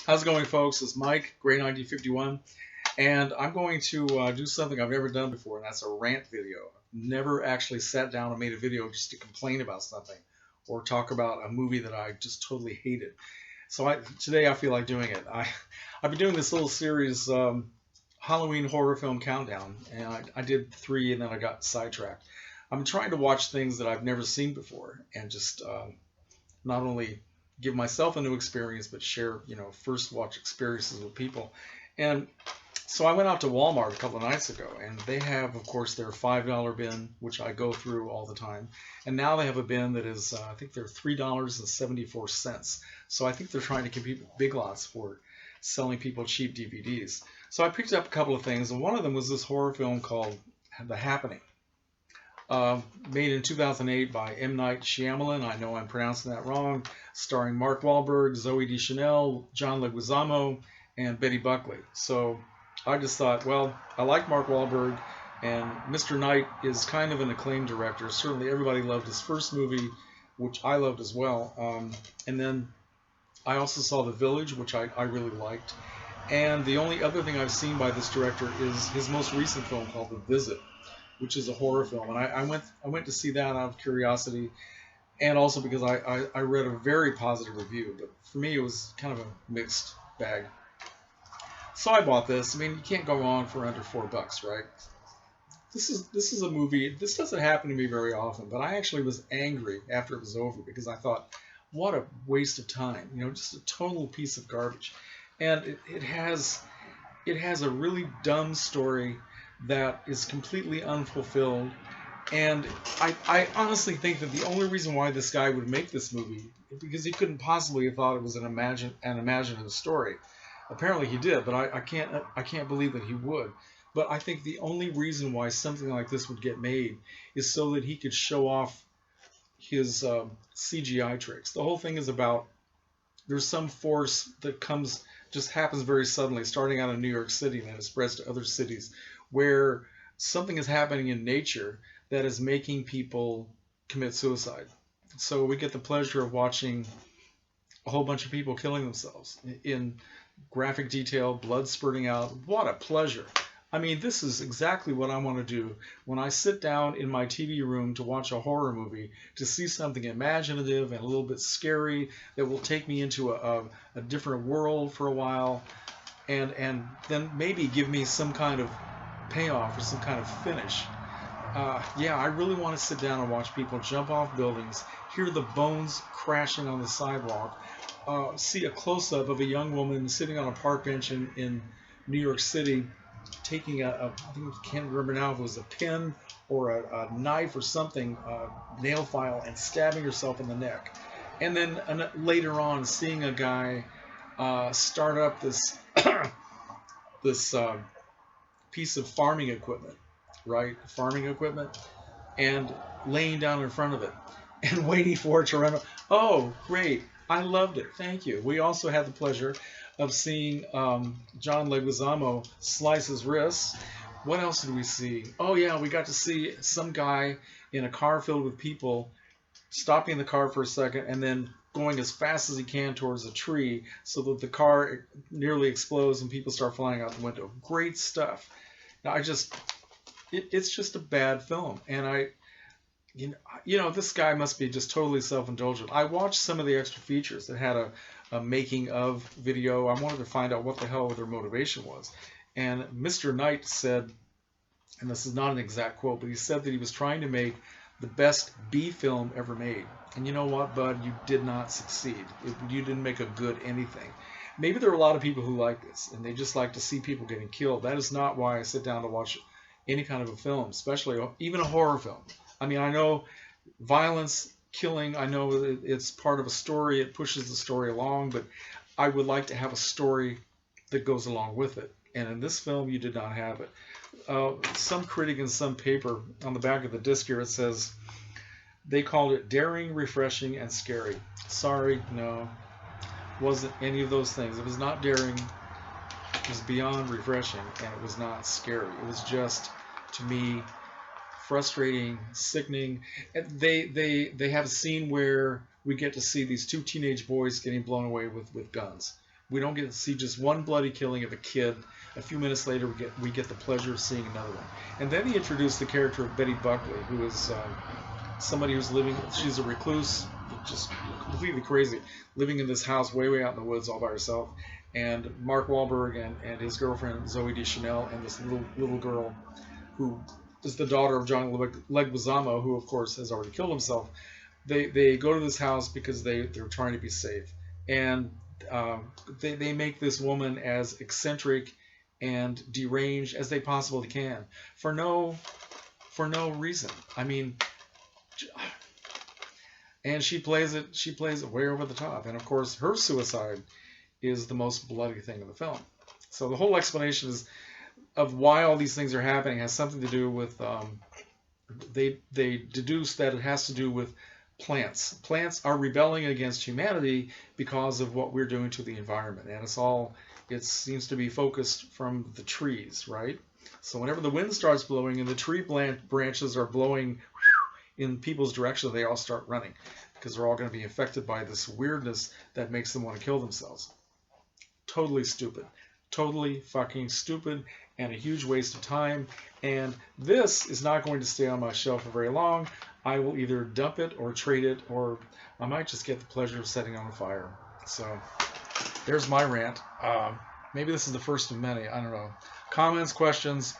How's it going, folks? It's Mike, Gray 1951, and I'm going to do something I've never done before, and that's a rant video. I've never actually sat down and made a video just to complain about something or talk about a movie that I just totally hated. Today I feel like doing it. I've been doing this little series, Halloween horror film countdown, and I did 3, and then I got sidetracked. I'm trying to watch things that I've never seen before, and just not only give myself a new experience, but share, first watch experiences with people. And so I went out to Walmart a couple of nights ago, and they have, of course, their $5 bin, which I go through all the time. And now they have a bin that is, I think they're $3.74. So I think they're trying to compete with Big Lots for selling people cheap DVDs. So I picked up a couple of things, and one of them was this horror film called The Happening. Made in 2008 by M. Night Shyamalan. I know I'm pronouncing that wrong. Starring Mark Wahlberg, Zoe Deschanel, John Leguizamo, and Betty Buckley. So I just thought, well, I like Mark Wahlberg, and Mr. Knight is kind of an acclaimed director. Certainly everybody loved his first movie, which I loved as well. And then I also saw The Village, which I really liked. And the only other thing I've seen by this director is his most recent film called The Visit, which is a horror film. And I went to see that out of curiosity, and also because I read a very positive review. But for me, it was kind of a mixed bag. So I bought this. I mean, you can't go wrong for under $4, right? This is a movie. This doesn't happen to me very often, but I actually was angry after it was over because I thought, what a waste of time. Just a total piece of garbage. And it has a really dumb story that is completely unfulfilled. And I honestly think that the only reason why this guy would make this movie is because he couldn't possibly have thought it was an imaginative story. Apparently he did, but I can't believe that he would. But I think the only reason why something like this would get made is so that he could show off his CGI tricks. The whole thing is about there's some force that just happens very suddenly, starting out in New York City, and then it spreads to other cities, where something is happening in nature that is making people commit suicide. So we get the pleasure of watching a whole bunch of people killing themselves in graphic detail, blood spurting out. What a pleasure. I mean, this is exactly what I want to do when I sit down in my TV room to watch a horror movie, to see something imaginative and a little bit scary that will take me into a different world for a while, and then maybe give me some kind of payoff or some kind of finish. Yeah, I really want to sit down and watch people jump off buildings, hear the bones crashing on the sidewalk, see a close-up of a young woman sitting on a park bench in New York City, taking I can't remember now if it was a pin or a knife or something, nail file, and stabbing herself in the neck. And then later on, seeing a guy start up this this piece of farming equipment, right? Farming equipment, and laying down in front of it and waiting for it to run. Oh, great. I loved it. Thank you. We also had the pleasure of seeing John Leguizamo slice his wrists. What else did we see? Oh, yeah, we got to see some guy in a car filled with people stopping the car for a second and then going as fast as he can towards a tree so that the car nearly explodes and people start flying out the window. Great stuff. Now, it's just a bad film. And this guy must be just totally self-indulgent. I watched some of the extra features that had a making of video. I wanted to find out what the hell their motivation was. And Mr. Knight said, and this is not an exact quote, but he said that he was trying to make the best B film ever made. And you know what, bud? You did not succeed. You didn't make a good anything. Maybe there are a lot of people who like this, and they just like to see people getting killed. That is not why I sit down to watch any kind of a film, especially even a horror film. I mean, I know violence, killing, I know it's part of a story. It pushes the story along, but I would like to have a story that goes along with it. And in this film, you did not have it. Some critic in some paper on the back of the disc here, it says they called it daring, refreshing, and scary. Sorry, no. Wasn't any of those things. It was not daring. It was beyond refreshing, and it was not scary. It was just, to me, frustrating, sickening. They have a scene where we get to see these 2 teenage boys getting blown away with guns. We don't get to see just one bloody killing of a kid. A few minutes later, we get the pleasure of seeing another one. And then he introduced the character of Betty Buckley, who is somebody who's living. She's a recluse, just completely crazy, living in this house way out in the woods all by herself. And Mark Wahlberg and his girlfriend Zoe Deschanel and this little girl, who is the daughter of John Leguizamo, who of course has already killed himself. They go to this house because they're trying to be safe, and they make this woman as eccentric and deranged as they possibly can for no reason. I mean, and she plays it way over the top. And of course, her suicide is the most bloody thing in the film. So the whole explanation of why all these things are happening has something to do with they deduce that it has to do with plants. Plants are rebelling against humanity because of what we're doing to the environment, and it seems to be focused from the trees, right? So whenever the wind starts blowing and the tree branches are blowing in people's direction, they all start running because they're all going to be affected by this weirdness that makes them want to kill themselves. Totally stupid. Totally fucking stupid and a huge waste of time. And this is not going to stay on my shelf for very long. I will either dump it or trade it, or I might just get the pleasure of setting it on fire. So there's my rant. Maybe this is the first of many. I don't know. Comments, questions,